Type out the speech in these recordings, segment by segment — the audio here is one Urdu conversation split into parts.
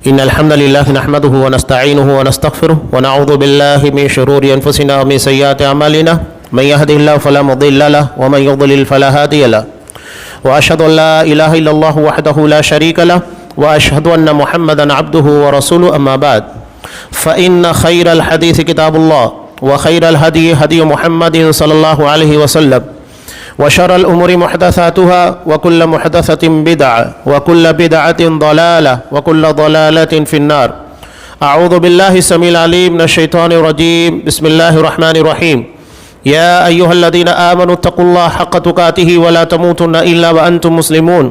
إن الحمد لله نحمده ونستعينه ونستغفره ونعوذ بالله من شرور أنفسنا ومن سيئات أعمالنا من يهده الله فلا مضل له ومن يضلل فلا هادي له وأشهد أن لا إله إلا الله وحده لا شريك له وأشهد أن محمدا عبده ورسوله أما بعد فإن خير الحديث كتاب الله وخير الهدي هدي محمد صلى الله عليه وسلم وشر الأمور محدثاتها وكل محدثة بدعة وكل بدعة ضلالة وكل ضلالة في النار. أعوذ بالله السميع العليم من الشيطان الرجيم. بسم الله الرحمن الرحيم. يا أيها الذين آمنوا اتقوا الله حق تقاته ولا تموتن إلا وأنتم مسلمون.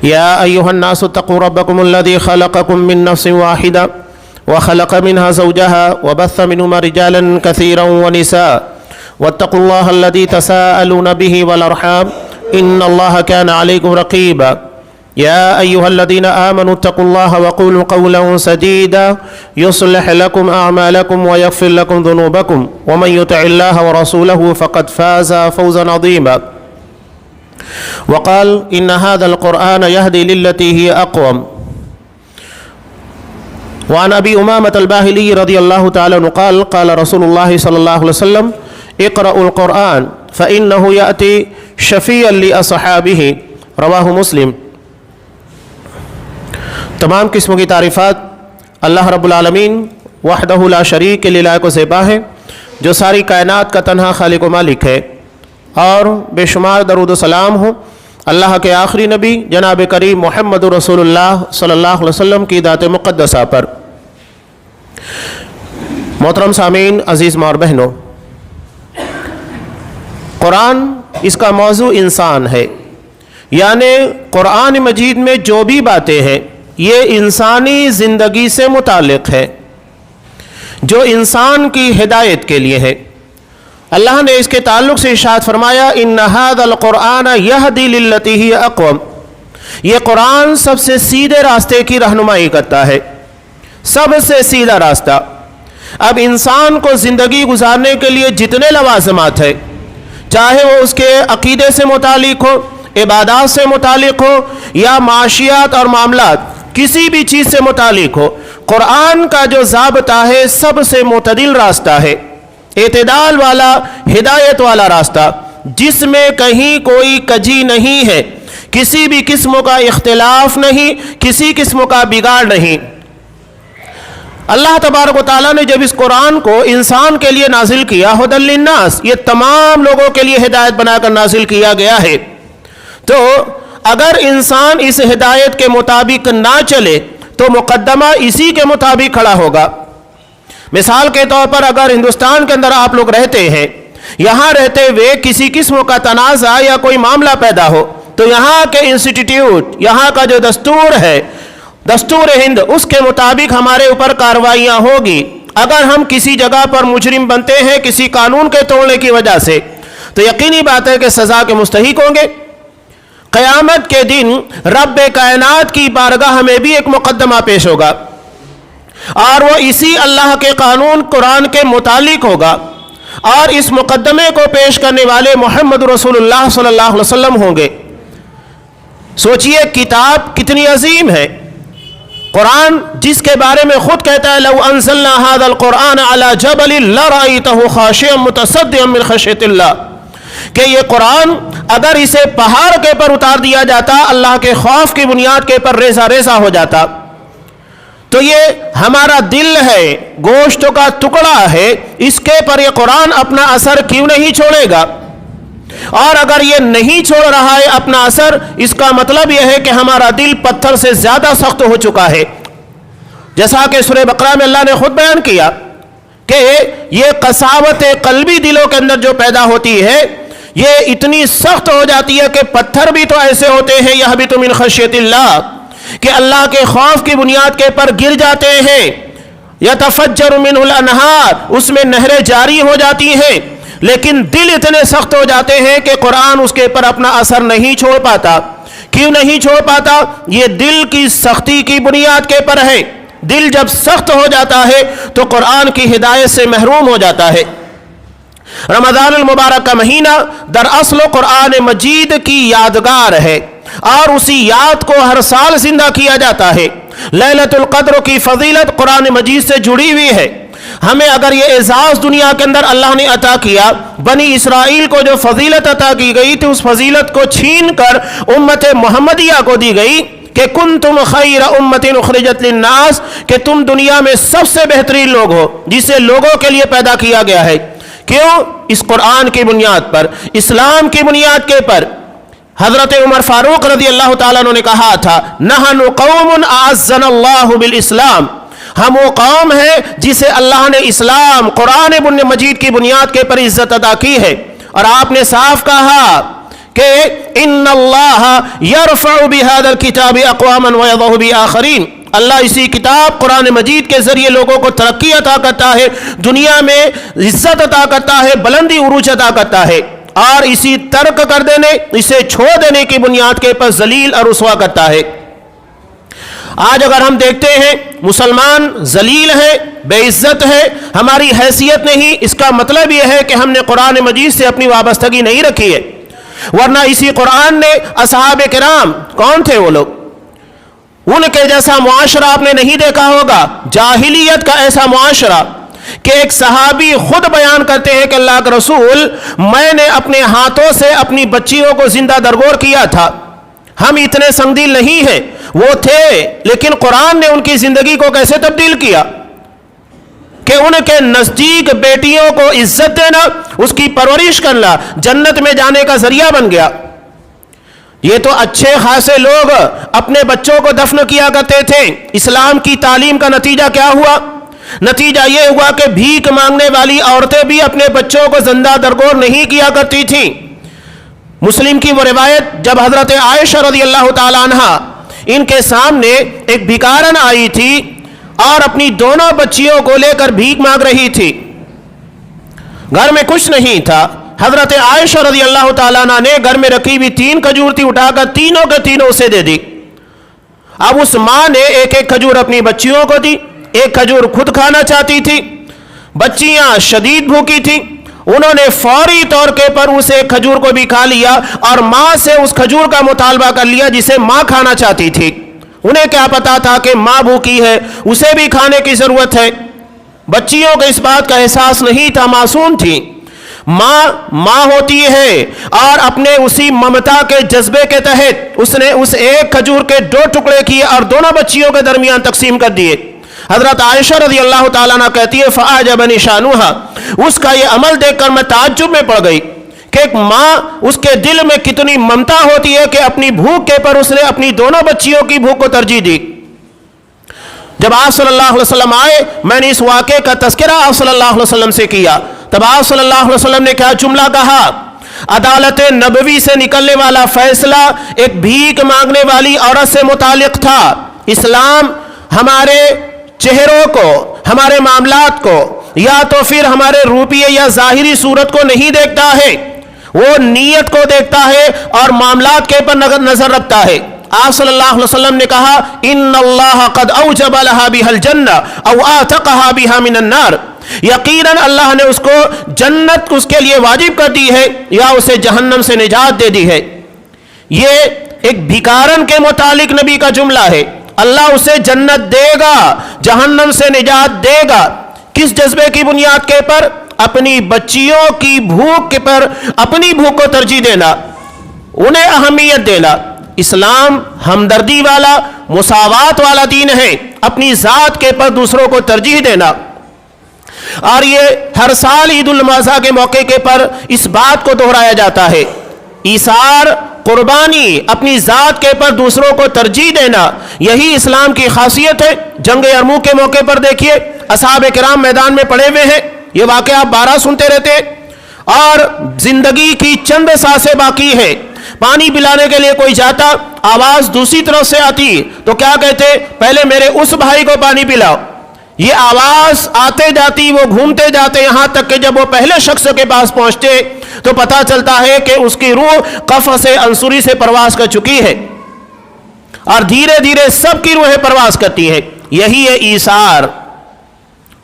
يا أيها الناس اتقوا ربكم الذي خلقكم من نفس واحدة وخلق منها زوجها وبث منهما رجالا كثيرا ونساء واتقوا الله الذي تساءلون به والأرحام إن الله كان عليكم رقيبا. يا أيها الذين آمنوا اتقوا الله وقولوا قولا سديدا يصلح لكم أعمالكم ويغفر لكم ذنوبكم ومن يطع الله ورسوله فقد فاز فوزا عظيما. وقال إن هذا القرآن يهدي للتي هي أقوم. وعن أبي أمامة الباهلي رضي الله تعالى عنه قال قال رسول الله صلى الله عليه وسلم اقرأوا القرآن فإنه يأتي شفيعا لأصحابه. رواہ مسلم. تمام قسموں کی تعریفات اللہ رب العالمین وحدہ لا شریک کے لائق و زیبا ہے جو ساری کائنات کا تنہا خالق و مالک ہے، اور بے شمار درود و سلام ہو اللہ کے آخری نبی جناب کریم محمد رسول اللہ صلی اللہ علیہ وسلم کی ذات مقدسہ پر. محترم سامعین، عزیز ماں اور بہنوں، قرآن اس کا موضوع انسان ہے، یعنی قرآن مجید میں جو بھی باتیں ہیں یہ انسانی زندگی سے متعلق ہے، جو انسان کی ہدایت کے لیے ہے. اللہ نے اس کے تعلق سے ارشاد فرمایا ان ھذا القرآن یہدی للتی ہی اقوم. یہ قرآن سب سے سیدھے راستے کی رہنمائی کرتا ہے، سب سے سیدھا راستہ. اب انسان کو زندگی گزارنے کے لیے جتنے لوازمات ہیں، چاہے وہ اس کے عقیدے سے متعلق ہو، عبادات سے متعلق ہو، یا معاشیات اور معاملات کسی بھی چیز سے متعلق ہو، قرآن کا جو ضابطہ ہے سب سے معتدل راستہ ہے، اعتدال والا، ہدایت والا راستہ، جس میں کہیں کوئی کجی نہیں ہے، کسی بھی قسم کا اختلاف نہیں، کسی قسم کا بگاڑ نہیں. اللہ تبارک و تعالیٰ نے جب اس قرآن کو انسان کے لیے نازل کیا، ھدی للناس، یہ تمام لوگوں کے لیے ہدایت بنا کر نازل کیا گیا ہے، تو اگر انسان اس ہدایت کے مطابق نہ چلے تو مقدمہ اسی کے مطابق کھڑا ہوگا. مثال کے طور پر اگر ہندوستان کے اندر آپ لوگ رہتے ہیں، یہاں رہتے ہوئے کسی قسم کا تنازع یا کوئی معاملہ پیدا ہو تو یہاں کے انسٹیٹیوٹ، یہاں کا جو دستور ہے، دستور ہند، اس کے مطابق ہمارے اوپر کارروائیاں ہوگی. اگر ہم کسی جگہ پر مجرم بنتے ہیں کسی قانون کے توڑنے کی وجہ سے تو یقینی بات ہے کہ سزا کے مستحق ہوں گے. قیامت کے دن رب کائنات کی بارگاہ میں بھی ایک مقدمہ پیش ہوگا، اور وہ اسی اللہ کے قانون قرآن کے متعلق ہوگا، اور اس مقدمے کو پیش کرنے والے محمد رسول اللہ صلی اللہ علیہ وسلم ہوں گے. سوچئے کتاب کتنی عظیم ہے. قرآن جس کے بارے میں خود کہتا ہے لو انزلنا هذا القرآن على جبل لرأيته خاشعا متصدعا من خشیۃ اللہ، کہ یہ قرآن اگر اسے پہاڑ کے پر اتار دیا جاتا، اللہ کے خوف کی بنیاد کے پر ریزہ ریزہ ہو جاتا. تو یہ ہمارا دل ہے، گوشت کا ٹکڑا ہے، اس کے پر یہ قرآن اپنا اثر کیوں نہیں چھوڑے گا؟ اور اگر یہ نہیں چھوڑ رہا ہے اپنا اثر، اس کا مطلب یہ ہے کہ ہمارا دل پتھر سے زیادہ سخت ہو چکا ہے. جیسا کہ سورہ بقرہ میں اللہ نے خود بیان کیا کہ یہ قساوت قلبی دلوں کے اندر جو پیدا ہوتی ہے یہ اتنی سخت ہو جاتی ہے کہ پتھر بھی تو ایسے ہوتے ہیں یہبط من خشیۃ اللہ، کہ اللہ کے خوف کی بنیاد کے پر گر جاتے ہیں. یتفجر منہ الانہار، اس میں نہریں جاری ہو جاتی ہیں، لیکن دل اتنے سخت ہو جاتے ہیں کہ قرآن اس کے پر اپنا اثر نہیں چھوڑ پاتا. کیوں نہیں چھوڑ پاتا؟ یہ دل کی سختی کی بنیاد کے پر ہے. دل جب سخت ہو جاتا ہے تو قرآن کی ہدایت سے محروم ہو جاتا ہے. رمضان المبارک کا مہینہ دراصل قرآن مجید کی یادگار ہے، اور اسی یاد کو ہر سال زندہ کیا جاتا ہے. لیلۃ القدر کی فضیلت قرآن مجید سے جڑی ہوئی ہے. ہمیں اگر یہ اعزاز دنیا کے اندر اللہ نے عطا کیا، بنی اسرائیل کو جو فضیلت عطا کی گئی تھی اس فضیلت کو چھین کر امت محمدیہ کو دی گئی کہ کنتم خیر امت اخرجت للناس، کہ تم دنیا میں سب سے بہترین لوگ ہو جسے لوگوں کے لیے پیدا کیا گیا ہے. کیوں؟ اس قرآن کی بنیاد پر، اسلام کی بنیاد کے پر. حضرت عمر فاروق رضی اللہ تعالیٰ عنہ نے کہا تھا نحن قوم اعزنا اللہ بالاسلام، ہم وہ قوم ہے جسے اللہ نے اسلام قرآن مجید کی بنیاد کے پر عزت عطا کی ہے. اور آپ نے صاف کہا کہ ان اللہ یرفع بہذا الکتاب اقواما ویضع بآخرین، اللہ اسی کتاب قرآن مجید کے ذریعے لوگوں کو ترقی عطا کرتا ہے، دنیا میں عزت عطا کرتا ہے، بلندی عروج عطا کرتا ہے، اور اسی ترک کر دینے، اسے چھوڑ دینے کی بنیاد کے پر ذلیل اور رسوا کرتا ہے. آج اگر ہم دیکھتے ہیں مسلمان ذلیل ہے، بے عزت ہے، ہماری حیثیت نہیں، اس کا مطلب یہ ہے کہ ہم نے قرآن مجید سے اپنی وابستگی نہیں رکھی ہے. ورنہ اسی قرآن نے اصحاب کرام کون تھے وہ لوگ؟ ان کے جیسا معاشرہ آپ نے نہیں دیکھا ہوگا، جاہلیت کا ایسا معاشرہ کہ ایک صحابی خود بیان کرتے ہیں کہ اللہ کے رسول میں نے اپنے ہاتھوں سے اپنی بچیوں کو زندہ درگور کیا تھا. ہم اتنے سنگدل نہیں ہیں، وہ تھے، لیکن قرآن نے ان کی زندگی کو کیسے تبدیل کیا کہ ان کے نزدیک بیٹیوں کو عزت دینا، اس کی پرورش کرنا جنت میں جانے کا ذریعہ بن گیا. یہ تو اچھے خاصے لوگ اپنے بچوں کو دفن کیا کرتے تھے. اسلام کی تعلیم کا نتیجہ کیا ہوا؟ نتیجہ یہ ہوا کہ بھیک مانگنے والی عورتیں بھی اپنے بچوں کو زندہ درگور نہیں کیا کرتی تھیں. مسلم کی وہ روایت جب حضرت عائشہ رضی اللہ تعالی عنہ ان کے سامنے ایک بھکارن آئی تھی اور اپنی دونوں بچیوں کو لے کر بھیک مانگ رہی تھی، گھر میں کچھ نہیں تھا. حضرت عائشہ رضی اللہ تعالیٰ عنہ نے گھر میں رکھی ہوئی 3 کھجور تھی، اٹھا کر تینوں کے تینوں اسے دے دی. اب اس ماں نے ایک ایک کھجور اپنی بچیوں کو دی، ایک کھجور خود کھانا چاہتی تھی. بچیاں شدید بھوکی تھیں، انہوں نے فوری طور کے پر اس ایک کھجور کو بھی کھا لیا اور ماں سے اس کھجور کا مطالبہ کر لیا جسے ماں کھانا چاہتی تھی. انہیں کیا پتا تھا کہ ماں بھوکی ہے، اسے بھی کھانے کی ضرورت ہے. بچیوں کو اس بات کا احساس نہیں تھا، معصوم تھی. ماں ہوتی ہے اور اپنے اسی ممتا کے جذبے کے تحت اس نے اس ایک کھجور کے 2 ٹکڑے کیے اور دونوں بچیوں کے درمیان تقسیم کر دیے. حضرت عائشہ رضی اللہ تعالیٰ عنہ کہتی ہے فَأَعْجَبَنِي شَأْنُهَا، اس کا یہ عمل دیکھ کر میں تعجب میں پڑ گئی کہ ایک ماں اس کے دل میں کتنی ممتا ہوتی ہے کہ اپنی بھوک کے پر اس نے اپنی دونوں بچیوں کی بھوک کو ترجیح دی. جب آپ صلی اللہ علیہ وسلم آئے، میں نے اس واقعے کا تذکرہ آپ صلی اللہ علیہ وسلم سے کیا. تب آپ صلی اللہ علیہ وسلم نے کیا جملہ کہا؟ عدالت نبوی سے نکلنے والا فیصلہ ایک بھیک مانگنے والی عورت سے متعلق تھا. اسلام ہمارے چہروں کو، ہمارے معاملات کو، یا تو پھر ہمارے روپیے یا ظاہری صورت کو نہیں دیکھتا ہے، وہ نیت کو دیکھتا ہے اور معاملات کے پر نظر رکھتا ہے. آپ صلی اللہ علیہ وسلم نے کہا ان اللہ قد اوجب لها بها الجنہ او اعتقها بها من النار، یقیناً اللہ نے اس کو جنت اس کے لیے واجب کر دی ہے یا اسے جہنم سے نجات دے دی ہے. یہ ایک بھکارن کے متعلق نبی کا جملہ ہے. اللہ اسے جنت دے گا، جہنم سے نجات دے گا. کس جذبے کی بنیاد کے پر؟ اپنی بچیوں کی بھوک کے پر اپنی بھوک کو ترجیح دینا، انہیں اہمیت دینا. اسلام ہمدردی والا، مساوات والا دین ہے، اپنی ذات کے پر دوسروں کو ترجیح دینا. اور یہ ہر سال عید الاضحیٰ کے موقع کے پر اس بات کو دہرایا جاتا ہے. ایثار، قربانی، اپنی ذات کے پر دوسروں کو ترجیح دینا، یہی اسلام کی خاصیت ہے. جنگ یرموک کے موقع پر دیکھیے اصحاب کرام میدان میں پڑے ہوئے ہیں، یہ واقعہ آپ 12 سنتے رہتے ہیں، اور زندگی کی چند سانسیں باقی ہیں. پانی پلانے کے لیے کوئی جاتا، آواز دوسری طرف سے آتی تو کیا کہتے؟ پہلے میرے اس بھائی کو پانی پلاؤ. یہ آواز آتے جاتی، وہ گھومتے جاتے، یہاں تک کہ جب وہ پہلے شخص کے پاس پہنچتے تو پتہ چلتا ہے کہ اس کی روح قفس انصری سے پرواز کر چکی ہے، اور دھیرے دھیرے سب کی روحیں پرواز کرتی ہیں. یہی ہے ایثار.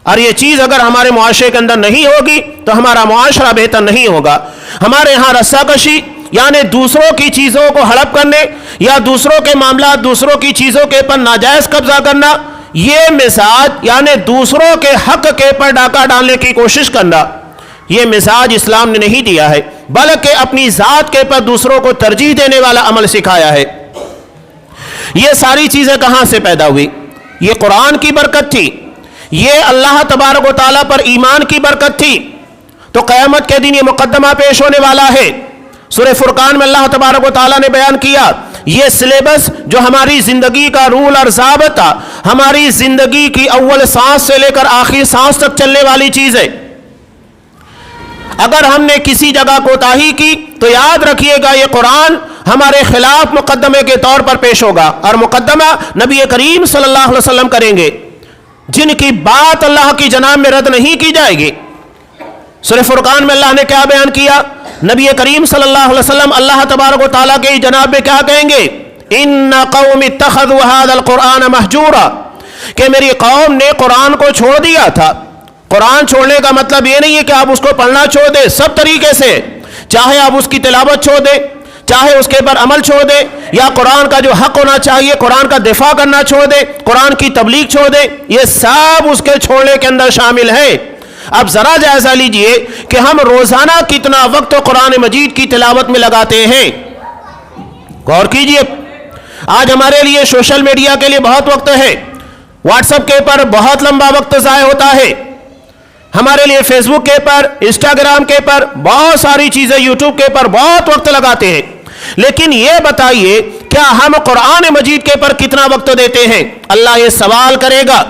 اور یہ چیز اگر ہمارے معاشرے کے اندر نہیں ہوگی تو ہمارا معاشرہ بہتر نہیں ہوگا. ہمارے ہاں رسا کشی، یعنی دوسروں کی چیزوں کو ہڑپ کرنے یا دوسروں کے معاملات دوسروں کی چیزوں کے پر ناجائز قبضہ کرنا، یہ مزاج یعنی دوسروں کے حق کے پر ڈاکہ ڈالنے کی کوشش کرنا، یہ مزاج اسلام نے نہیں دیا ہے، بلکہ اپنی ذات کے پر دوسروں کو ترجیح دینے والا عمل سکھایا ہے۔ یہ ساری چیزیں کہاں سے پیدا ہوئی؟ یہ قرآن کی برکت تھی، یہ اللہ تبارک و تعالیٰ پر ایمان کی برکت تھی۔ تو قیامت کے دن یہ مقدمہ پیش ہونے والا ہے۔ سورہ فرقان میں اللہ تبارک و تعالیٰ نے بیان کیا یہ سلیبس جو ہماری زندگی کا رول اور ضابطہ، ہماری زندگی کی اول سانس سے لے کر آخری سانس تک چلنے والی چیز ہے۔ اگر ہم نے کسی جگہ کوتاہی کی تو یاد رکھیے گا یہ قرآن ہمارے خلاف مقدمے کے طور پر پیش ہوگا، اور مقدمہ نبی کریم صلی اللہ علیہ وسلم کریں گے، جن کی بات اللہ کی جناب میں رد نہیں کی جائے گی۔ سورہ فرقان میں اللہ نے کیا بیان کیا؟ نبی کریم صلی اللہ علیہ وسلم اللہ تبارک و تعالیٰ کے جناب میں کیا کہیں گے؟ ان قوم اتخذوا هذا القرآن مہجورا، کہ میری قوم نے قرآن کو چھوڑ دیا تھا۔ قرآن چھوڑنے کا مطلب یہ نہیں ہے کہ آپ اس کو پڑھنا چھوڑ دیں، سب طریقے سے، چاہے آپ اس کی تلاوت چھوڑ دیں، چاہے اس کے پر عمل چھوڑ دیں، یا قرآن کا جو حق ہونا چاہیے قرآن کا دفاع کرنا چھوڑ دیں، قرآن کی تبلیغ چھوڑ دیں، یہ سب اس کے چھوڑنے کے اندر شامل ہے۔ اب ذرا جائزہ لیجئے کہ ہم روزانہ کتنا وقت قرآن مجید کی تلاوت میں لگاتے ہیں، غور کیجئے۔ آج ہمارے لیے سوشل میڈیا کے لیے بہت وقت ہے، واٹس ایپ کے پر بہت لمبا وقت ضائع ہوتا ہے، ہمارے لیے فیس بک کے پر، انسٹاگرام کے پر، بہت ساری چیزیں یوٹیوب کے پر بہت وقت لگاتے ہیں، لیکن یہ بتائیے کیا ہم قرآن مجید کے پر کتنا وقت دیتے ہیں؟ اللہ یہ سوال کرے گا،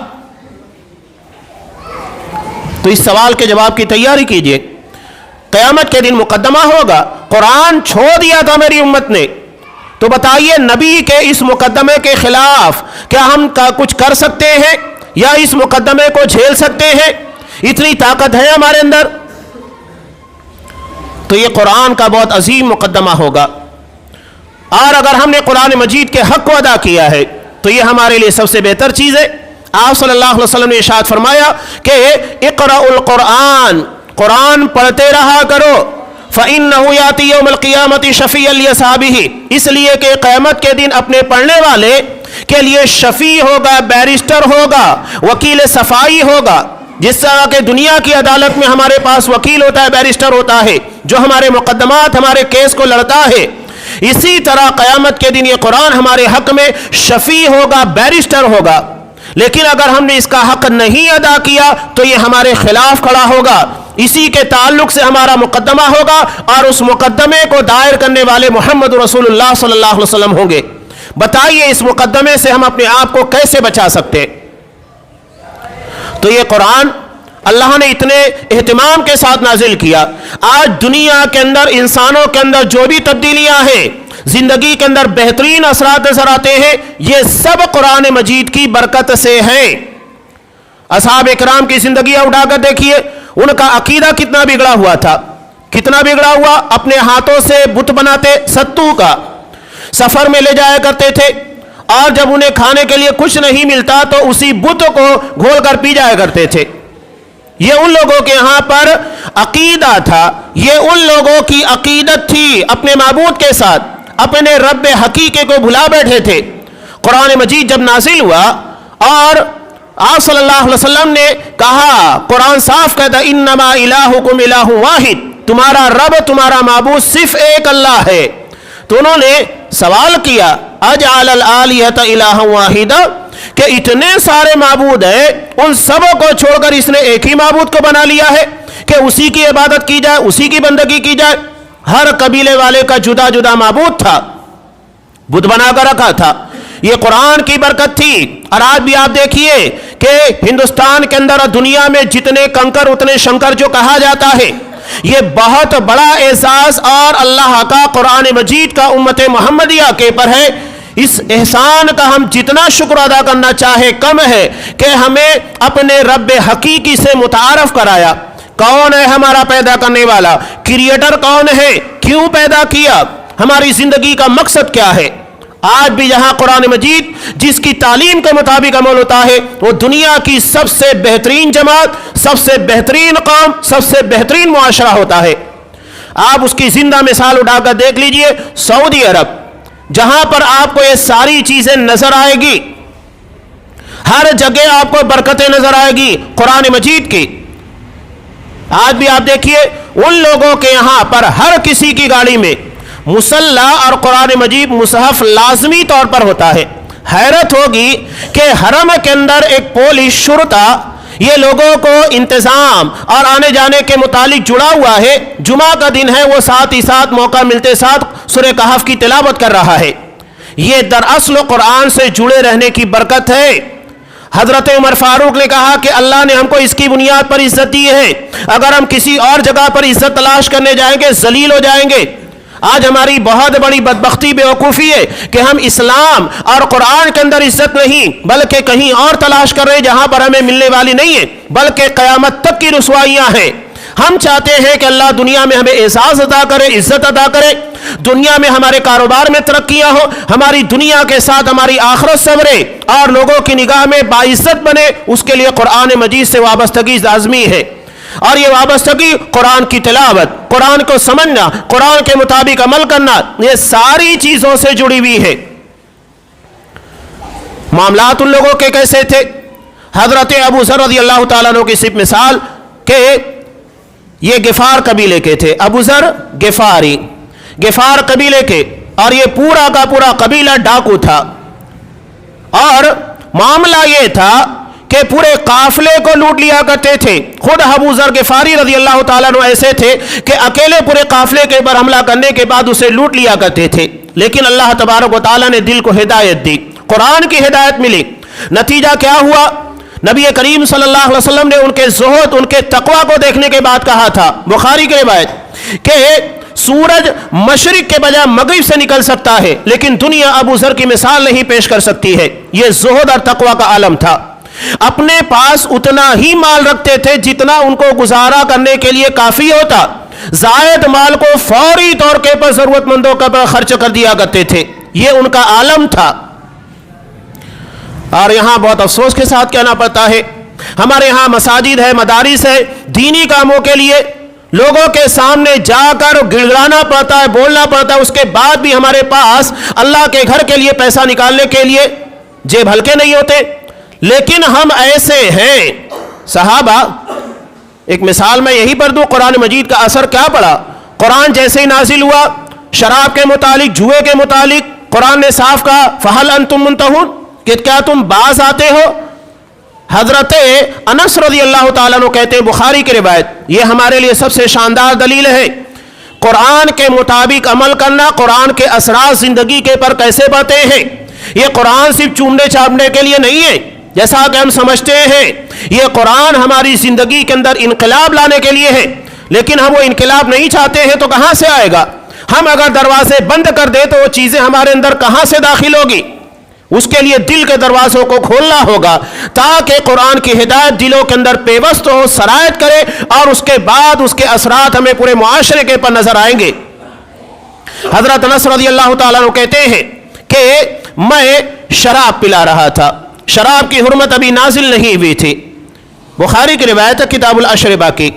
تو اس سوال کے جواب کی تیاری کیجئے۔ قیامت کے دن مقدمہ ہوگا، قرآن چھوڑ دیا تھا میری امت نے، تو بتائیے نبی کے اس مقدمے کے خلاف کیا ہم کچھ کر سکتے ہیں یا اس مقدمے کو جھیل سکتے ہیں؟ اتنی طاقت ہے ہمارے اندر؟ تو یہ قرآن کا بہت عظیم مقدمہ ہوگا، اور اگر ہم نے قرآن مجید کے حق کو ادا کیا ہے تو یہ ہمارے لیے سب سے بہتر چیز ہے۔ آپ صلی اللہ علیہ وسلم نے ارشاد فرمایا کہ اقرأوا القرآن، قرآن پڑھتے رہا کرو، فَإِنَّهُ يَأْتِي يَوْمَ الْقِيَامَةِ شَفِيعًا لِأَصْحَابِهِ، اس لیے کہ قیامت کے دن اپنے پڑھنے والے کے لیے شفیع ہوگا، بیرسٹر ہوگا، وکیل صفائی ہوگا۔ جس طرح کہ دنیا کی عدالت میں ہمارے پاس وکیل ہوتا ہے، بیرسٹر ہوتا ہے جو ہمارے مقدمات ہمارے کیس کو لڑتا ہے، اسی طرح قیامت کے دن یہ قرآن ہمارے حق میں شفیع ہوگا، بیرسٹر ہوگا۔ لیکن اگر ہم نے اس کا حق نہیں ادا کیا تو یہ ہمارے خلاف کھڑا ہوگا، اسی کے تعلق سے ہمارا مقدمہ ہوگا، اور اس مقدمے کو دائر کرنے والے محمد رسول اللہ صلی اللہ علیہ وسلم ہوں گے۔ بتائیے اس مقدمے سے ہم اپنے آپ کو کیسے بچا سکتے؟ تو یہ قرآن اللہ نے اتنے اہتمام کے ساتھ نازل کیا۔ آج دنیا کے اندر انسانوں کے اندر جو بھی تبدیلیاں ہیں، زندگی کے اندر بہترین اثرات نظر آتے ہیں، یہ سب قرآن مجید کی برکت سے ہیں۔ اصحاب اکرام کی زندگیاں اٹھا کر دیکھیے، ان کا عقیدہ کتنا بگڑا ہوا تھا، کتنا بگڑا ہوا، اپنے ہاتھوں سے بت بناتے، ستو کا سفر میں لے جایا کرتے تھے، اور جب انہیں کھانے کے لیے کچھ نہیں ملتا تو اسی بت کو گھول کر پی جایا کرتے تھے۔ یہ ان لوگوں کے ہاں پر عقیدہ تھا، یہ ان لوگوں کی عقیدت تھی، اپنے معبود کے ساتھ اپنے رب حقیقی کو بھلا بیٹھے تھے۔ قرآن مجید جب نازل ہوا اور آپ صلی اللہ علیہ وسلم نے کہا، قرآن صاف کہتا انما الہکم الہ واحد، تمہارا رب تمہارا معبود صرف ایک اللہ ہے، تو انہوں نے سوال کیا اجعل الآلہۃ الہ واحد، کہ اتنے سارے معبود ہیں، ان سب کو چھوڑ کر اس نے ایک ہی معبود کو بنا لیا ہے کہ اسی کی عبادت کی جائے، اسی کی بندگی کی جائے۔ ہر قبیلے والے کا جدا جدا معبود تھا، بت بنا کر رکھا تھا۔ یہ قرآن کی برکت تھی۔ اور آج بھی آپ دیکھیے کہ ہندوستان کے اندر اور دنیا میں جتنے کنکر اتنے شنکر جو کہا جاتا ہے، یہ بہت بڑا اعزاز اور اللہ کا قرآن مجید کا امت محمدیہ کے پر ہے۔ اس احسان کا ہم جتنا شکر ادا کرنا چاہے کم ہے کہ ہمیں اپنے رب حقیقی سے متعارف کرایا۔ کون ہے ہمارا پیدا کرنے والا؟ کریٹر کون ہے؟ کیوں پیدا کیا؟ ہماری زندگی کا مقصد کیا ہے؟ آج بھی یہاں قرآن مجید جس کی تعلیم کے مطابق عمل ہوتا ہے، وہ دنیا کی سب سے بہترین جماعت، سب سے بہترین قوم، سب سے بہترین معاشرہ ہوتا ہے۔ آپ اس کی زندہ مثال اٹھا کر دیکھ لیجئے، سعودی عرب جہاں پر آپ کو یہ ساری چیزیں نظر آئے گی، ہر جگہ آپ کو برکتیں نظر آئے گی قرآن مجید کی۔ آج بھی آپ دیکھیے ان لوگوں کے یہاں پر ہر کسی کی گاڑی میں مصحف اور قرآن مجید مصحف لازمی طور پر ہوتا ہے۔ حیرت ہوگی کہ حرم کے اندر ایک پولیس شرطہ یہ لوگوں کو انتظام اور آنے جانے کے متعلق جڑا ہوا ہے، جمعہ کا دن ہے، وہ ساتھ ہی ساتھ موقع ملتے ساتھ سورہ کہف کی تلاوت کر رہا ہے۔ یہ دراصل قرآن سے جڑے رہنے کی برکت ہے۔ حضرت عمر فاروق نے کہا کہ اللہ نے ہم کو اس کی بنیاد پر عزت دی ہے، اگر ہم کسی اور جگہ پر عزت تلاش کرنے جائیں گے ذلیل ہو جائیں گے۔ آج ہماری بہت بڑی بدبختی بے وقوفی ہے کہ ہم اسلام اور قرآن کے اندر عزت نہیں بلکہ کہیں اور تلاش کر رہے ہیں جہاں پر ہمیں ملنے والی نہیں ہے، بلکہ قیامت تک کی رسوائیاں ہیں۔ ہم چاہتے ہیں کہ اللہ دنیا میں ہمیں اعزاز عطا کرے، عزت عطا کرے، دنیا میں ہمارے کاروبار میں ترقیاں ہو، ہماری دنیا کے ساتھ ہماری آخرت سنورے اور لوگوں کی نگاہ میں باعزت بنے۔ اس کے لیے قرآن مجید سے وابستگی لازمی ہے، اور یہ وابستگی قرآن کی تلاوت، قرآن کو سمجھنا، قرآن کے مطابق عمل کرنا، یہ ساری چیزوں سے جڑی ہوئی ہے۔ معاملات ان لوگوں کے کیسے تھے؟ حضرت ابو ذر رضی اللہ تعالیٰ عنہ کی صرف مثال کہ یہ غفار قبیلے کے تھے، ابو ذر غفاری، غفار قبیلے کے، اور یہ پورا کا پورا قبیلہ ڈاکو تھا، اور معاملہ یہ تھا کہ پورے قافلے کو لوٹ لیا کرتے تھے۔ خود ابو ذر غفاری رضی اللہ تعالیٰ عنہ ایسے تھے کہ اکیلے پورے قافلے کے اوپر حملہ کرنے کے بعد اسے لوٹ لیا کرتے تھے، لیکن اللہ تبارک و تعالیٰ نے دل کو ہدایت دی، قرآن کی ہدایت ملی۔ نتیجہ کیا ہوا؟ نبی کریم صلی اللہ علیہ وسلم نے ان کے زہد، ان کے تقوی کو دیکھنے کے بعد کہا تھا، بخاری کی روایت، کہ سورج مشرق کے بجائے مغرب سے نکل سکتا ہے لیکن دنیا ابو ذر کی مثال نہیں پیش کر سکتی ہے۔ یہ زہد اور تقوی کا عالم تھا۔ اپنے پاس اتنا ہی مال رکھتے تھے جتنا ان کو گزارا کرنے کے لیے کافی ہوتا، زائد مال کو فوری طور پر ضرورت مندوں کا خرچ کر دیا کرتے تھے۔ یہ ان کا عالم تھا۔ اور یہاں بہت افسوس کے ساتھ کہنا پڑتا ہے، ہمارے یہاں مساجد ہے، مدارس ہے، دینی کاموں کے لیے لوگوں کے سامنے جا کر گڑگڑانا پڑتا ہے، بولنا پڑتا ہے، اس کے بعد بھی ہمارے پاس اللہ کے گھر کے لیے پیسہ نکالنے کے لیے جیب ہلکے نہیں ہوتے۔ لیکن ہم ایسے ہیں، صحابہ، ایک مثال میں یہی پر دوں، قرآن مجید کا اثر کیا پڑا؟ قرآن جیسے ہی نازل ہوا، شراب کے متعلق، جوئے کے متعلق قرآن نے صاف کہا فَهَلْ أَنْتُمْ مُنْتَهُونَ، کہ کیا تم باز آتے ہو؟ حضرت انس رضی اللہ تعالیٰ عنہ کہتے ہیں، بخاری کی روایت، یہ ہمارے لیے سب سے شاندار دلیل ہے، قرآن کے مطابق عمل کرنا، قرآن کے اثرات زندگی کے پر کیسے پڑتے ہیں۔ یہ قرآن صرف چومنے چاپنے کے لیے نہیں ہے جیسا کہ ہم سمجھتے ہیں، یہ قرآن ہماری زندگی کے اندر انقلاب لانے کے لیے ہے، لیکن ہم وہ انقلاب نہیں چاہتے ہیں تو کہاں سے آئے گا؟ ہم اگر دروازے بند کر دیں تو وہ چیزیں ہمارے اندر کہاں سے داخل ہوگی؟ اس کے لیے دل کے دروازوں کو کھولنا ہوگا تاکہ قرآن کی ہدایت دلوں کے اندر پیوست ہو، سرایت کرے، اور اس کے بعد اس کے اثرات ہمیں پورے معاشرے کے پر نظر آئیں گے۔ حضرت انس رضی اللہ تعالیٰ عنہ کہتے ہیں کہ میں شراب پلا رہا تھا، شراب کی حرمت ابھی نازل نہیں ہوئی تھی، بخاری کی روایت ہے کتاب الاشربہ کی۔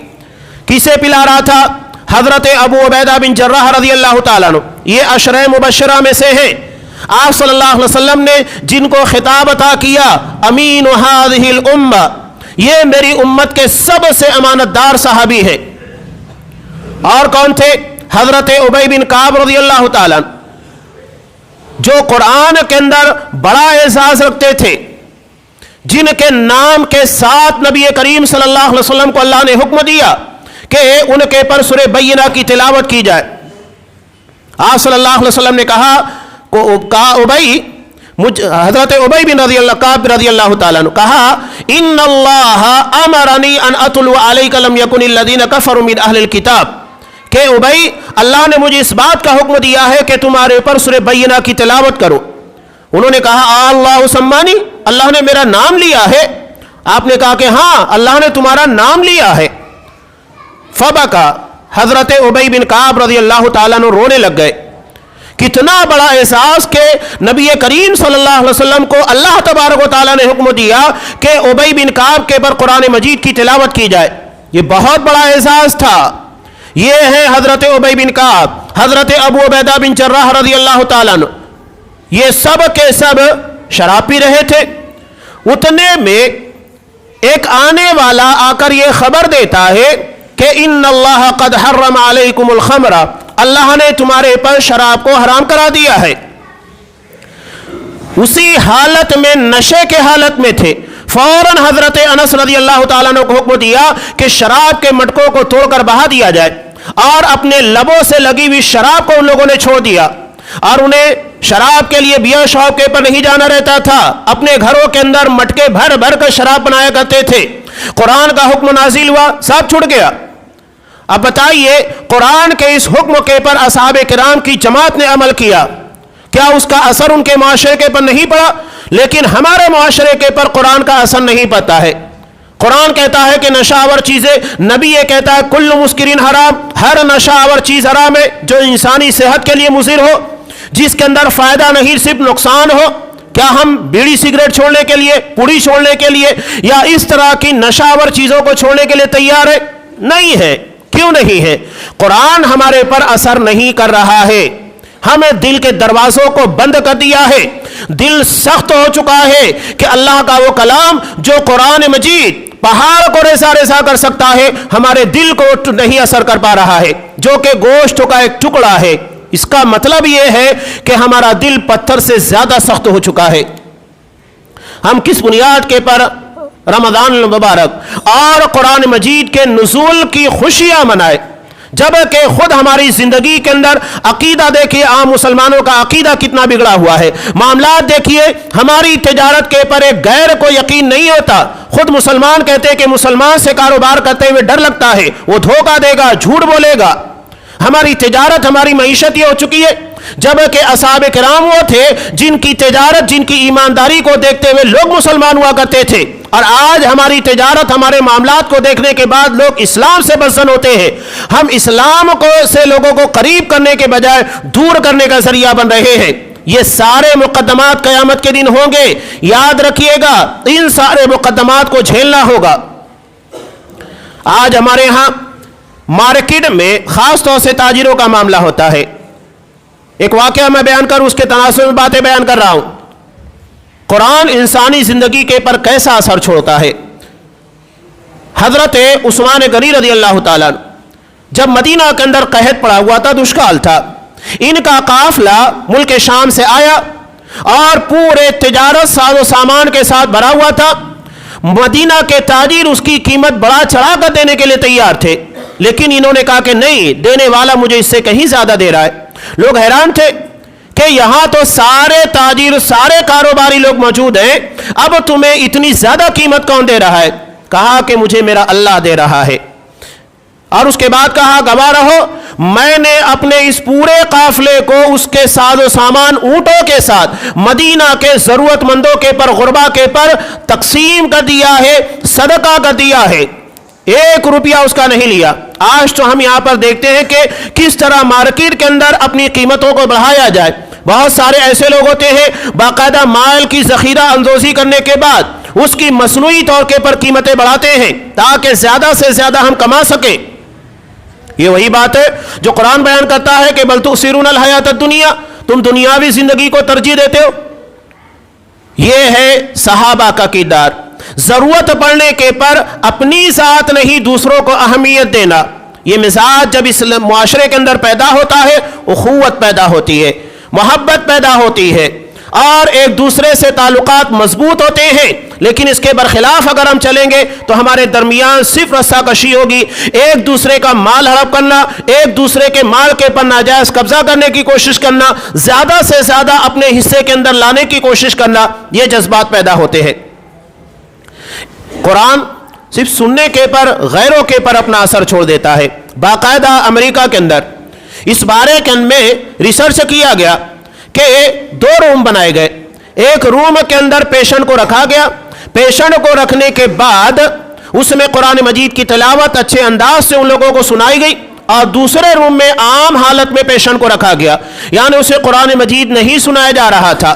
کسے پلا رہا تھا؟ حضرت ابو عبیدہ بن جراح رضی اللہ تعالیٰ عنہ، یہ عشرہ مبشرہ میں سے ہیں۔ آپ صلی اللہ علیہ وسلم نے جن کو خطاب عطا کیا، امین هذه الامہ، یہ میری امت کے سب سے امانت دار صحابی ہے۔ اور کون تھے؟ حضرت ابی بن کعب رضی اللہ تعالیٰ عنہ، جو قرآن کے اندر بڑا اعزاز رکھتے تھے، جن کے نام کے ساتھ نبی کریم صلی اللہ علیہ وسلم کو اللہ نے حکم دیا کہ ان کے پر سورہ بینہ کی تلاوت کی جائے۔ آپ صلی اللہ علیہ وسلم نے کہا حضرت ابی بن کعب رضی اللہ تعالیٰ عنہ کہا، ان اللہ امرنی ان اتلو علیک لم یکن الذین کفروا من اہل الکتاب، کہ ابی، اللہ نے مجھے اس بات کا حکم دیا ہے کہ تمہارے اوپر سورہ بینہ کی تلاوت کرو۔ انہوں نے کہا اللہ سمانی، اللہ نے میرا نام لیا ہے؟ آپ نے کہا کہ ہاں، اللہ نے تمہارا نام لیا ہے۔ فبکا، حضرت ابی بن کعب رضی اللہ تعالیٰ عنہ رونے لگ گئے۔ کتنا بڑا احساس کہ نبی کریم صلی اللہ علیہ وسلم کو اللہ تبارک و تعالیٰ نے حکم دیا کہ ابی بن کعب کے پر قرآن مجید کی تلاوت کی جائے۔ یہ بہت بڑا احساس تھا، یہ ہیں حضرت ابی بن کعب, حضرت ابو عبیدہ بن جراح رضی اللہ تعالیٰ عنہ, یہ سب کے سب شراب پی رہے تھے. اتنے میں ایک آنے والا آ کر یہ خبر دیتا ہے کہ ان اللہ قد حرم علیکم الخمر, اللہ نے تمہارے پر شراب کو حرام کرا دیا ہے. اسی حالت میں, نشے کے حالت میں تھے, فوراً حضرت انس رضی اللہ تعالیٰ نے کو حکم دیا کہ شراب کے مٹکوں کو توڑ کر بہا دیا جائے, اور اپنے لبوں سے لگی ہوئی شراب کو ان لوگوں نے چھوڑ دیا. اور انہیں شراب کے لیے بیئر شاپ کے پر نہیں جانا رہتا تھا, اپنے گھروں کے اندر مٹکے بھر بھر کر شراب بنایا کرتے تھے. قرآن کا حکم نازل ہوا, سب چھوڑ گیا. اب بتائیے, قرآن کے اس حکم کے پر اصحاب کرام کی جماعت نے عمل کیا, کیا اس کا اثر ان کے معاشرے کے پر نہیں پڑا؟ لیکن ہمارے معاشرے کے پر قرآن کا اثر نہیں پڑتا ہے. قرآن کہتا ہے کہ نشہ آور چیزیں, نبی یہ کہتا ہے کل مسکرین حرام, ہر نشہ آور چیز حرام ہے جو انسانی صحت کے لیے مضر ہو, جس کے اندر فائدہ نہیں صرف نقصان ہو. کیا ہم بیڑی سگریٹ چھوڑنے کے لیے, پوڑی چھوڑنے کے لیے, یا اس طرح کی نشہ آور چیزوں کو چھوڑنے کے لیے تیار ہے؟ نہیں ہے. کیوں نہیں ہے؟ قرآن ہمارے پر اثر نہیں کر رہا ہے. ہمیں دل کے دروازوں کو بند کر دیا ہے, دل سخت ہو چکا ہے کہ اللہ کا وہ کلام جو قرآن مجید پہاڑ کو ریسا ریسا کر سکتا ہے, ہمارے دل کو نہیں اثر کر پا رہا ہے, جو کہ گوشت کا ایک ٹکڑا ہے. اس کا مطلب یہ ہے کہ ہمارا دل پتھر سے زیادہ سخت ہو چکا ہے. ہم کس بنیاد کے پر رمضان المبارک اور قرآن مجید کے نزول کی خوشیاں منائے, جبکہ خود ہماری زندگی کے اندر عقیدہ دیکھیے, عام مسلمانوں کا عقیدہ کتنا بگڑا ہوا ہے. معاملات دیکھیے, ہماری تجارت کے پر ایک غیر کو یقین نہیں ہوتا. خود مسلمان کہتے ہیں کہ مسلمان سے کاروبار کرتے ہوئے ڈر لگتا ہے, وہ دھوکہ دے گا, جھوٹ بولے گا. ہماری تجارت, ہماری معیشت یہ ہو چکی ہے, جبکہ اصحاب کرام وہ تھے جن کی تجارت, جن کی ایمانداری کو دیکھتے ہوئے لوگ مسلمان ہوا کرتے تھے. اور آج ہماری تجارت, ہمارے معاملات کو دیکھنے کے بعد لوگ اسلام سے بدظن ہوتے ہیں. ہم اسلام کو سے لوگوں کو قریب کرنے کے بجائے دور کرنے کا ذریعہ بن رہے ہیں. یہ سارے مقدمات قیامت کے دن ہوں گے, یاد رکھیے گا, ان سارے مقدمات کو جھیلنا ہوگا. آج ہمارے ہاں مارکیٹ میں خاص طور سے تاجروں کا معاملہ ہوتا ہے. ایک واقعہ میں بیان کروں, اس کے تناسب میں باتیں بیان کر رہا ہوں. قرآن انسانی زندگی کے پر کیسا اثر چھوڑتا ہے. حضرت عثمان غنی رضی اللہ تعالیٰ جب مدینہ کے اندر قحط پڑا ہوا تھا, دشکال تھا, ان کا قافلہ ملک شام سے آیا اور پورے تجارت ساز و سامان کے ساتھ بھرا ہوا تھا. مدینہ کے تاجر اس کی قیمت بڑا چڑھا کر دینے کے لیے تیار تھے, لیکن انہوں نے کہا کہ نہیں, دینے والا مجھے اس سے کہیں زیادہ دے رہا ہے. لوگ حیران تھے کہ یہاں تو سارے تاجر, سارے کاروباری لوگ موجود ہیں, اب تمہیں اتنی زیادہ قیمت کون دے رہا ہے؟ کہا کہ مجھے میرا اللہ دے رہا ہے. اور اس کے بعد کہا گواہ رہو, میں نے اپنے اس پورے قافلے کو, اس کے ساز و سامان اونٹوں کے ساتھ مدینہ کے ضرورت مندوں کے پر, غربا کے پر تقسیم کر دیا ہے, صدقہ کر دیا ہے, 1 روپیہ اس کا نہیں لیا. آج تو ہم یہاں پر دیکھتے ہیں کہ کس طرح مارکیٹ کے اندر اپنی قیمتوں کو بڑھایا جائے. بہت سارے ایسے لوگ ہوتے ہیں باقاعدہ مال کی ذخیرہ اندوزی کرنے کے بعد اس کی مصنوعی طور کے پر قیمتیں بڑھاتے ہیں تاکہ زیادہ سے زیادہ ہم کما سکیں. یہ وہی بات ہے جو قرآن بیان کرتا ہے کہ بل تؤثرون الحیات الدنیا, تم دنیاوی زندگی کو ترجیح دیتے ہو. یہ ہے صحابہ کا کردار. ضرورت پڑنے کے پر اپنی ذات نہیں دوسروں کو اہمیت دینا. یہ مزاج جب اس معاشرے کے اندر پیدا ہوتا ہے, اخوت پیدا ہوتی ہے, محبت پیدا ہوتی ہے, اور ایک دوسرے سے تعلقات مضبوط ہوتے ہیں. لیکن اس کے برخلاف اگر ہم چلیں گے تو ہمارے درمیان صرف رسا کشی ہوگی, ایک دوسرے کا مال ہڑپ کرنا, ایک دوسرے کے مال کے پر ناجائز قبضہ کرنے کی کوشش کرنا, زیادہ سے زیادہ اپنے حصے کے اندر لانے کی کوشش کرنا, یہ جذبات پیدا ہوتے ہیں. قرآن صرف سننے کے پر, غیروں کے پر اپنا اثر چھوڑ دیتا ہے. باقاعدہ امریکہ کے اندر اس بارے میں ریسرچ کیا گیا کہ 2 روم بنائے گئے. ایک روم کے اندر پیشنٹ کو رکھا گیا, پیشنٹ کو رکھنے کے بعد اس میں قرآن مجید کی تلاوت اچھے انداز سے ان لوگوں کو سنائی گئی, اور دوسرے روم میں عام حالت میں پیشنٹ کو رکھا گیا, یعنی اسے قرآن مجید نہیں سنایا جا رہا تھا.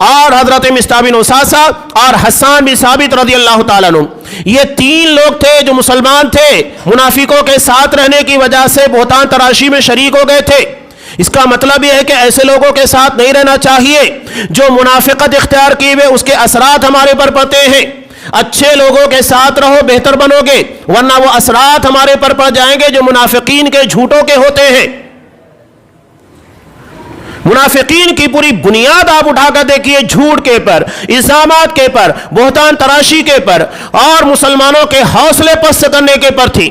اور حضرت مصطح بن اساسہ اور حسان بن ثابت رضی اللہ تعالیٰ عنہ، یہ تین لوگ تھے جو مسلمان تھے، منافقوں کے ساتھ رہنے کی وجہ سے بہتان تراشی میں شریک ہو گئے تھے۔ اس کا مطلب یہ ہے کہ ایسے لوگوں کے ساتھ نہیں رہنا چاہیے جو منافقت اختیار کیے ہوئے اس کے اثرات ہمارے پر پڑتے ہیں۔ اچھے لوگوں کے ساتھ رہو، بہتر بنو گے، ورنہ وہ اثرات ہمارے پر پڑ جائیں گے جو منافقین کے جھوٹوں کے ہوتے ہیں۔ منافقین کی پوری بنیاد آپ اٹھا کر دیکھیے جھوٹ کے پر، الزامات کے پر، بہتان تراشی کے پر اور مسلمانوں کے حوصلے پست کرنے کے پر تھی۔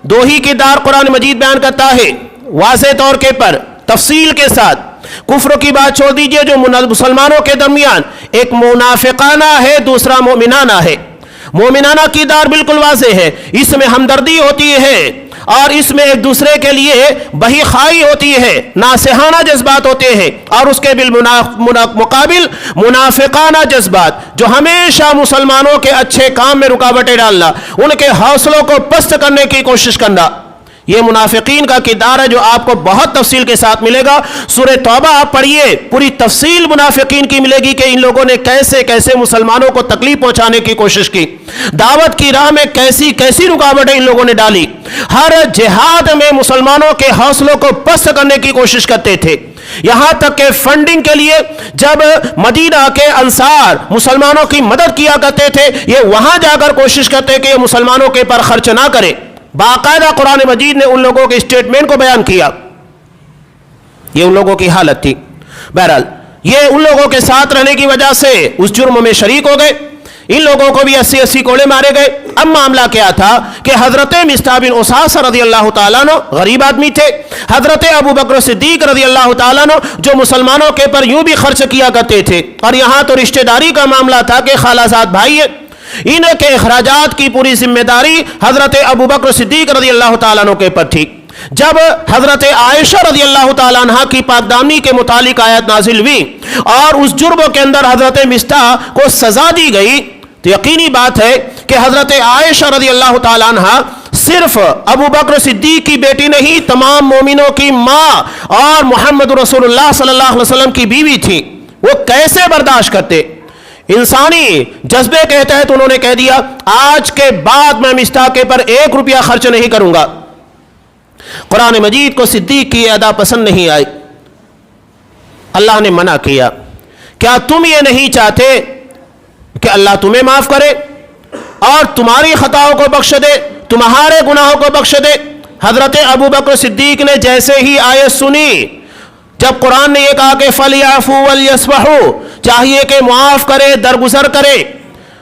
دو ہی کردار قرآن مجید بیان کرتا ہے واضح طور کے پر، تفصیل کے ساتھ۔ کفر کی بات چھوڑ دیجئے، جو مسلمانوں کے درمیان ایک منافقانہ ہے، دوسرا مومنانہ ہے۔ مومنانہ کردار بالکل واضح ہے، اس میں ہمدردی ہوتی ہے اور اس میں ایک دوسرے کے لیے بہی خواہی ہوتی ہے، ناصحانہ جذبات ہوتے ہیں، اور اس کے بالمقابل منافقانہ جذبات جو ہمیشہ مسلمانوں کے اچھے کام میں رکاوٹیں ڈالنا، ان کے حوصلوں کو پست کرنے کی کوشش کرنا، یہ منافقین کا کردار ہے جو آپ کو بہت تفصیل کے ساتھ ملے گا۔ سورہ توبہ آپ پڑھیے، پوری تفصیل منافقین کی ملے گی کہ ان لوگوں نے کیسے کیسے مسلمانوں کو تکلیف پہنچانے کی کوشش کی، دعوت کی راہ میں کیسی کیسی رکاوٹیں ان لوگوں نے ڈالی، ہر جہاد میں مسلمانوں کے حوصلوں کو پست کرنے کی کوشش کرتے تھے۔ یہاں تک کہ فنڈنگ کے لیے جب مدینہ کے انصار مسلمانوں کی مدد کیا کرتے تھے، یہ وہاں جا کر کوشش کرتے کہ یہ مسلمانوں کے پر خرچ نہ کرے۔ باقاعدہ قرآن مجید نے ان لوگوں کے اسٹیٹمنٹ کو بیان کیا، یہ ان لوگوں کی حالت تھی۔ بہرحال یہ ان لوگوں کے ساتھ رہنے کی وجہ سے اس جرم میں شریک ہو گئے، ان لوگوں کو بھی 80 کوڑے مارے گئے۔ اب معاملہ کیا تھا کہ حضرت مصطح بن اساسہ رضی اللہ تعالیٰ عنہ غریب آدمی تھے، حضرت ابو بکر صدیق رضی اللہ تعالیٰ عنہ جو مسلمانوں کے پر یوں بھی خرچ کیا کرتے تھے، اور یہاں تو رشتہ داری کا معاملہ تھا کہ خالہ زاد بھائی ہے، ان کے اخراجات کی پوری ذمہ داری حضرت ابو بکر صدیق رضی اللہ تعالیٰ عنہ کے پر تھی۔ جب حضرت عائشہ رضی اللہ تعالیٰ عنہ کی پاک دامنی کے متعلق آیت نازل ہوئی اور اس جرم کے اندر حضرت مصطح کو سزا دی گئی، تو یقینی بات ہے کہ حضرت عائشہ رضی اللہ تعالیٰ عنہ صرف ابو بکر صدیق کی بیٹی نہیں، تمام مومنوں کی ماں اور محمد رسول اللہ صلی اللہ علیہ وسلم کی بیوی تھی۔ وہ کیسے برداشت کرتے؟ انسانی جذبے کے تحت انہوں نے کہہ دیا آج کے بعد میں مصطح کے پر 1 روپیہ خرچ نہیں کروں گا۔ قرآن مجید کو صدیق کی ادا پسند نہیں آئی، اللہ نے منع کیا۔ کیا تم یہ نہیں چاہتے کہ اللہ تمہیں معاف کرے اور تمہاری خطاؤں کو بخش دے، تمہارے گناہوں کو بخش دے؟ حضرت ابو بکر صدیق نے جیسے ہی آیت سنی، جب قرآن نے یہ کہا کہ فَلْيَعْفُوا وَلْيَصْفَحُوا، چاہیے کہ معاف کرے، درگزر کرے،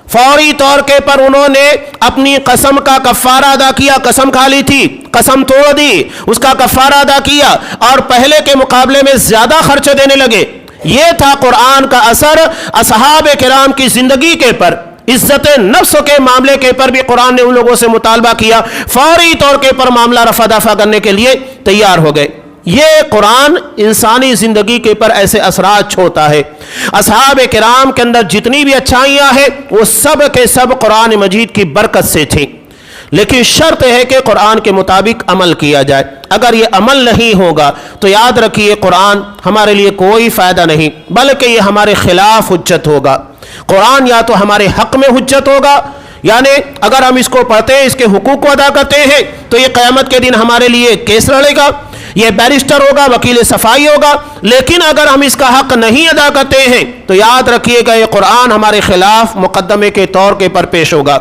فوری طور کے پر انہوں نے اپنی قسم کا کفارہ ادا کیا۔ قسم کھا لی تھی، قسم توڑ دی، اس کا کفارہ ادا کیا اور پہلے کے مقابلے میں زیادہ خرچ دینے لگے۔ یہ تھا قرآن کا اثر اصحاب کرام کی زندگی کے پر۔ عزت نفس کے معاملے کے پر بھی قرآن نے ان لوگوں سے مطالبہ کیا، فوری طور کے پر معاملہ رفع دفع کرنے کے لیے تیار ہو گئے۔ یہ قرآن انسانی زندگی کے پر ایسے اثرات چھوڑتا ہے۔ اصحاب کرام کے اندر جتنی بھی اچھائیاں ہیں وہ سب کے سب قرآن مجید کی برکت سے تھی، لیکن شرط ہے کہ قرآن کے مطابق عمل کیا جائے۔ اگر یہ عمل نہیں ہوگا تو یاد رکھیے قرآن ہمارے لیے کوئی فائدہ نہیں، بلکہ یہ ہمارے خلاف حجت ہوگا۔ قرآن یا تو ہمارے حق میں حجت ہوگا، یعنی اگر ہم اس کو پڑھتے ہیں، اس کے حقوق کو ادا کرتے ہیں تو یہ قیامت کے دن ہمارے لیے کیس لڑے گا، یہ بیرسٹر ہوگا، وکیل صفائی ہوگا۔ لیکن اگر ہم اس کا حق نہیں ادا کرتے ہیں تو یاد رکھیے گا یہ قرآن ہمارے خلاف مقدمے کے طور کے پر پیش ہوگا۔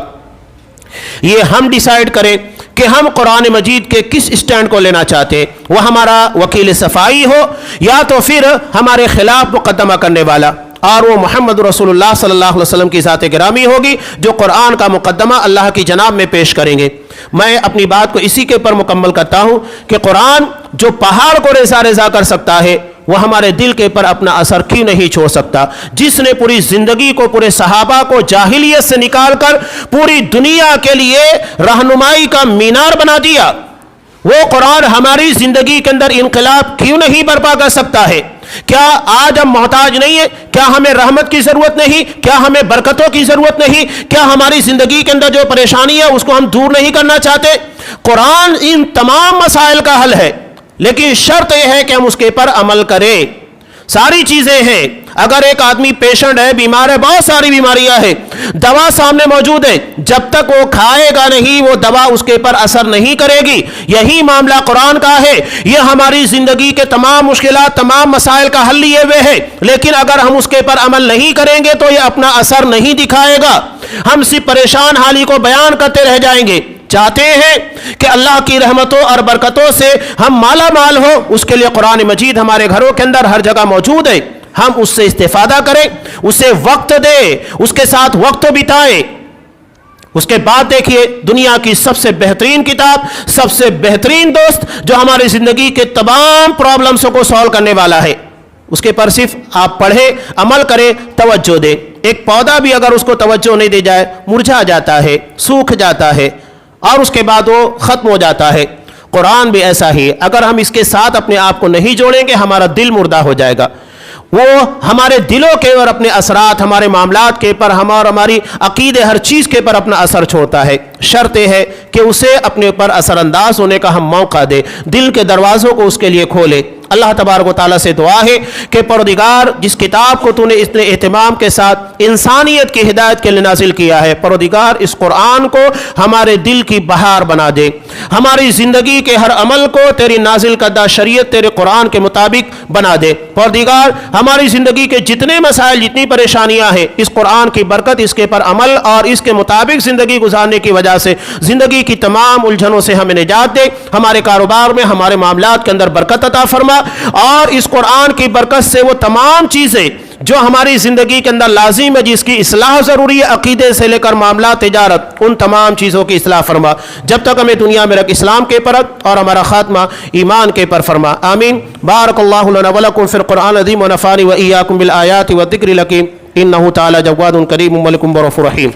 یہ ہم ڈیسائیڈ کریں کہ ہم قرآن مجید کے کس اسٹینڈ کو لینا چاہتے ہیں، وہ ہمارا وکیل صفائی ہو یا تو پھر ہمارے خلاف مقدمہ کرنے والا، اور وہ محمد رسول اللہ صلی اللہ علیہ وسلم کی ذات گرامی ہوگی جو قرآن کا مقدمہ اللہ کی جناب میں پیش کریں گے۔ میں اپنی بات کو اسی کے پر مکمل کرتا ہوں کہ قرآن جو پہاڑ کو ریزہ ریزہ کر سکتا ہے وہ ہمارے دل کے پر اپنا اثر کیوں نہیں چھوڑ سکتا؟ جس نے پوری زندگی کو، پورے صحابہ کو جاہلیت سے نکال کر پوری دنیا کے لیے رہنمائی کا مینار بنا دیا، وہ قرآن ہماری زندگی کے اندر انقلاب کیوں نہیں برپا کر سکتا ہے؟ کیا آج ہم محتاج نہیں ہیں؟ کیا ہمیں رحمت کی ضرورت نہیں؟ کیا ہمیں برکتوں کی ضرورت نہیں؟ کیا ہماری زندگی کے اندر جو پریشانی ہے اس کو ہم دور نہیں کرنا چاہتے؟ قرآن ان تمام مسائل کا حل ہے، لیکن شرط یہ ہے کہ ہم اس کے پر عمل کریں۔ ساری چیزیں ہیں، اگر ایک آدمی پیشنٹ ہے، بیمار ہے، بہت ساری بیماریاں ہیں، دوا سامنے موجود ہے، جب تک وہ کھائے گا نہیں وہ دوا اس کے پر اثر نہیں کرے گی۔ یہی معاملہ قرآن کا ہے، یہ ہماری زندگی کے تمام مشکلات، تمام مسائل کا حل لیے ہوئے ہے، لیکن اگر ہم اس کے پر عمل نہیں کریں گے تو یہ اپنا اثر نہیں دکھائے گا، ہم صرف پریشان حالی کو بیان کرتے رہ جائیں گے۔ چاہتے ہیں کہ اللہ کی رحمتوں اور برکتوں سے ہم مالا مال ہو، اس کے لیے قرآن مجید ہمارے گھروں کے اندر ہر جگہ موجود ہے، ہم اس سے استفادہ کریں، اسے وقت دیں، اس کے ساتھ وقت بتائیں۔ اس کے بعد دیکھیے دنیا کی سب سے بہترین کتاب، سب سے بہترین دوست جو ہماری زندگی کے تمام پرابلمسوں کو سالو کرنے والا ہے، اس کے پر صرف آپ پڑھیں، عمل کریں، توجہ دیں۔ ایک پودا بھی اگر اس کو توجہ نہیں دی جائے مرجھا جاتا ہے، سوکھ جاتا ہے اور اس کے بعد وہ ختم ہو جاتا ہے۔ قرآن بھی ایسا ہی ہے، اگر ہم اس کے ساتھ اپنے آپ کو نہیں جوڑیں گے ہمارا دل مردہ ہو جائے گا۔ وہ ہمارے دلوں کے اور اپنے اثرات، ہمارے معاملات کے پر، ہماری عقیدے، ہر چیز کے پر اپنا اثر چھوڑتا ہے۔ شرط یہ ہے کہ اسے اپنے اوپر اثر انداز ہونے کا ہم موقع دیں، دل کے دروازوں کو اس کے لیے کھولے۔ اللہ تبارک و تعالیٰ سے دعا ہے کہ پروردگار جس کتاب کو تو نے اتنے اہتمام کے ساتھ انسانیت کی ہدایت کے لیے نازل کیا ہے، پروردگار اس قرآن کو ہمارے دل کی بہار بنا دے، ہماری زندگی کے ہر عمل کو تیری نازل کردہ شریعت، تیرے قرآن کے مطابق بنا دے۔ پروردگار ہماری زندگی کے جتنے مسائل، جتنی پریشانیاں ہیں، اس قرآن کی برکت، اس کے پر عمل اور اس کے مطابق زندگی گزارنے کی وجہ سے زندگی کی تمام الجھنوں سے ہمیں نجات دے، ہمارے کاروبار میں، ہمارے معاملات کے اندر برکت عطا فرما، اور اس قرآن کی برکت سے وہ تمام چیزیں جو ہماری زندگی کے اندر لازم ہے، جس کی اصلاح ضروری ہے، عقیدے سے لے کر معاملات، تجارت، ان تمام چیزوں کی اصلاح فرما۔ جب تک ہمیں دنیا میں رکھ اسلام کے پر اور ہمارا خاتمہ ایمان کے پر فرما، آمین۔ بارک اللہ لنا ولکم فی القرآن العظیم ونفعني وإياكم بالآیات والذکر الحکیم، انہ تعالی جواد کریم ملک رؤوف رحیم۔